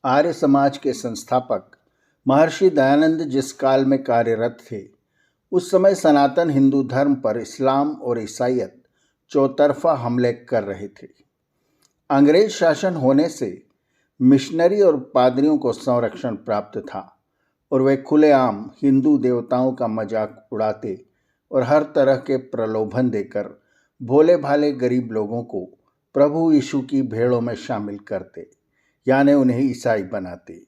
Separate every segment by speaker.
Speaker 1: आर्य समाज के संस्थापक महर्षि दयानंद जिस काल में कार्यरत थे, उस समय सनातन हिंदू धर्म पर इस्लाम और ईसाईयत चौतरफा हमले कर रहे थे। अंग्रेज शासन होने से मिशनरी और पादरियों को संरक्षण प्राप्त था और वे खुलेआम हिंदू देवताओं का मजाक उड़ाते और हर तरह के प्रलोभन देकर भोले भाले गरीब लोगों को प्रभु यीशु की भेड़ों में शामिल करते, यानी उन्हें ईसाई बनाते।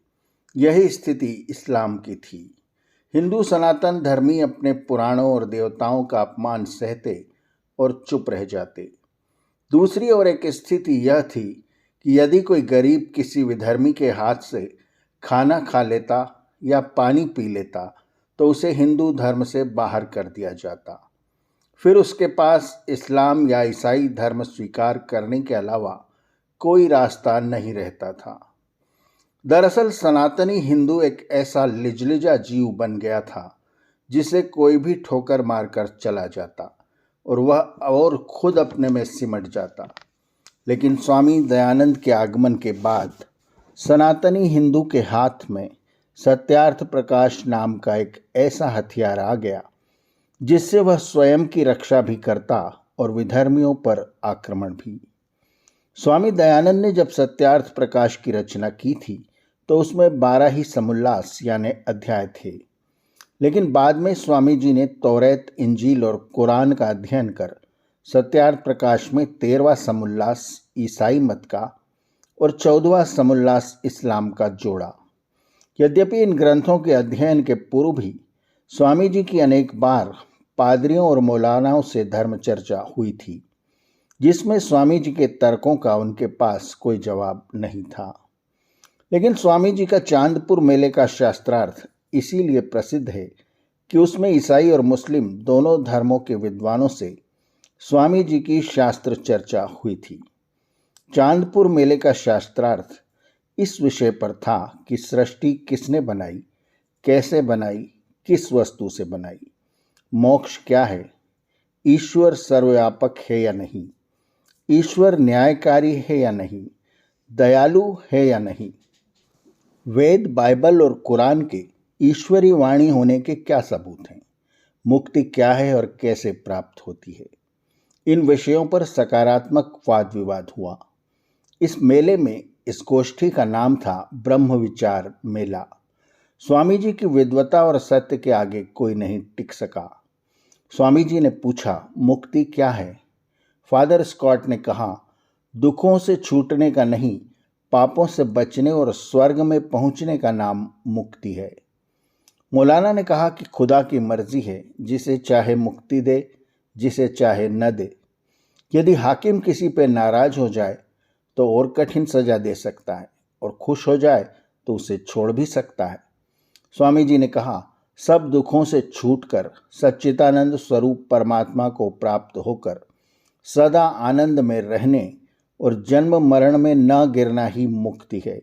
Speaker 1: यही स्थिति इस्लाम की थी। हिंदू सनातन धर्मी अपने पुराणों और देवताओं का अपमान सहते और चुप रह जाते। दूसरी ओर एक स्थिति यह थी कि यदि कोई गरीब किसी विधर्मी के हाथ से खाना खा लेता या पानी पी लेता तो उसे हिंदू धर्म से बाहर कर दिया जाता। फिर उसके पास इस्लाम या ईसाई धर्म स्वीकार करने के अलावा कोई रास्ता नहीं रहता था। दरअसल सनातनी हिंदू एक ऐसा लिजलिजा जीव बन गया था जिसे कोई भी ठोकर मारकर चला जाता और वह और खुद अपने में सिमट जाता। लेकिन स्वामी दयानंद के आगमन के बाद सनातनी हिंदू के हाथ में सत्यार्थ प्रकाश नाम का एक ऐसा हथियार आ गया जिससे वह स्वयं की रक्षा भी करता और विधर्मियों पर आक्रमण भी। स्वामी दयानंद ने जब सत्यार्थ प्रकाश की रचना की थी तो उसमें 12 ही समुल्लास यानी अध्याय थे। लेकिन बाद में स्वामी जी ने तौरेत, इंजील और कुरान का अध्ययन कर सत्यार्थ प्रकाश में 13वां समुल्लास ईसाई मत का और 14वां समुल्लास इस्लाम का जोड़ा। यद्यपि इन ग्रंथों के अध्ययन के पूर्व ही स्वामी जी की अनेक बार पादरियों और मौलानाओं से धर्म चर्चा हुई थी, जिसमें स्वामी जी के तर्कों का उनके पास कोई जवाब नहीं था। लेकिन स्वामी जी का चांदपुर मेले का शास्त्रार्थ इसीलिए प्रसिद्ध है कि उसमें ईसाई और मुस्लिम दोनों धर्मों के विद्वानों से स्वामी जी की शास्त्र चर्चा हुई थी। चांदपुर मेले का शास्त्रार्थ इस विषय पर था कि सृष्टि किसने बनाई, कैसे बनाई, किस वस्तु से बनाई, मोक्ष क्या है, ईश्वर सर्वव्यापक है या नहीं, ईश्वर न्यायकारी है या नहीं, दयालु है या नहीं, वेद, बाइबल और कुरान के ईश्वरी वाणी होने के क्या सबूत हैं, मुक्ति क्या है और कैसे प्राप्त होती है। इन विषयों पर सकारात्मक वाद विवाद हुआ। इस मेले में इस गोष्ठी का नाम था ब्रह्म विचार मेला। स्वामी जी की विद्वता और सत्य के आगे कोई नहीं टिक सका। स्वामी जी ने पूछा, मुक्ति क्या है? फादर स्कॉट ने कहा, दुखों से छूटने का नहीं, पापों से बचने और स्वर्ग में पहुंचने का नाम मुक्ति है। मौलाना ने कहा कि खुदा की मर्जी है, जिसे चाहे मुक्ति दे, जिसे चाहे न दे। यदि हाकिम किसी पे नाराज हो जाए तो और कठिन सजा दे सकता है और खुश हो जाए तो उसे छोड़ भी सकता है। स्वामी जी ने कहा, सब दुखों से छूटकर सच्चिदानंद स्वरूप परमात्मा को प्राप्त होकर सदा आनंद में रहने और जन्म मरण में न गिरना ही मुक्ति है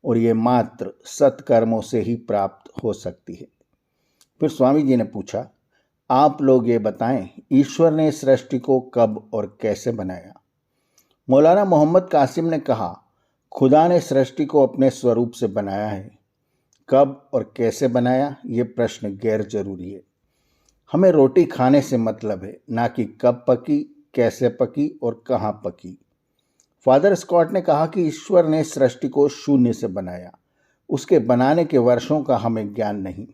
Speaker 1: और ये मात्र सत्कर्मों से ही प्राप्त हो सकती है। फिर स्वामी जी ने पूछा, आप लोग ये बताएं, ईश्वर ने सृष्टि को कब और कैसे बनाया? मौलाना मोहम्मद कासिम ने कहा, खुदा ने सृष्टि को अपने स्वरूप से बनाया है। कब और कैसे बनाया, ये प्रश्न गैर जरूरी है। हमें रोटी खाने से मतलब है, ना कि कब पकी, कैसे पकी और कहाँ पकी। फादर स्कॉट ने कहा कि ईश्वर ने सृष्टि को शून्य से बनाया, उसके बनाने के वर्षों का हमें ज्ञान नहीं।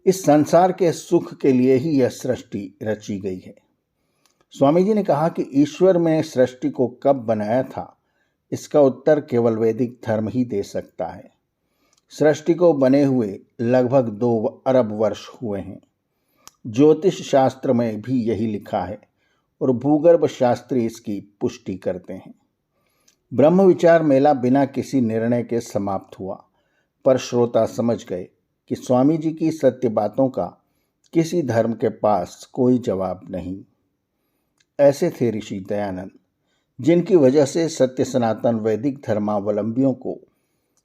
Speaker 1: इस संसार के सुख के लिए ही यह सृष्टि रची गई है। स्वामी जी ने कहा कि ईश्वर ने सृष्टि को कब बनाया था, इसका उत्तर केवल वैदिक धर्म ही दे सकता है। सृष्टि को बने हुए लगभग 2 अरब वर्ष हुए हैं। ज्योतिष शास्त्र में भी यही लिखा है और भूगर्भ शास्त्री इसकी पुष्टि करते हैं। ब्रह्म विचार मेला बिना किसी निर्णय के समाप्त हुआ, पर श्रोता समझ गए कि स्वामी जी की सत्य बातों का किसी धर्म के पास कोई जवाब नहीं। ऐसे थे ऋषि दयानंद, जिनकी वजह से सत्य सनातन वैदिक धर्मावलंबियों को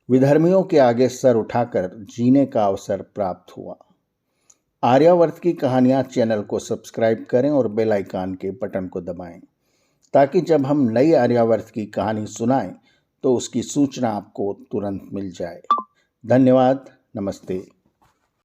Speaker 1: विधर्मियों के आगे सर उठाकर जीने का अवसर प्राप्त हुआ। आर्यावर्त की कहानियाँ चैनल को सब्सक्राइब करें और बेल आइकन के बटन को दबाएं, ताकि जब हम नई आर्यावर्त की कहानी सुनाएं तो उसकी सूचना आपको तुरंत मिल जाए। धन्यवाद। नमस्ते।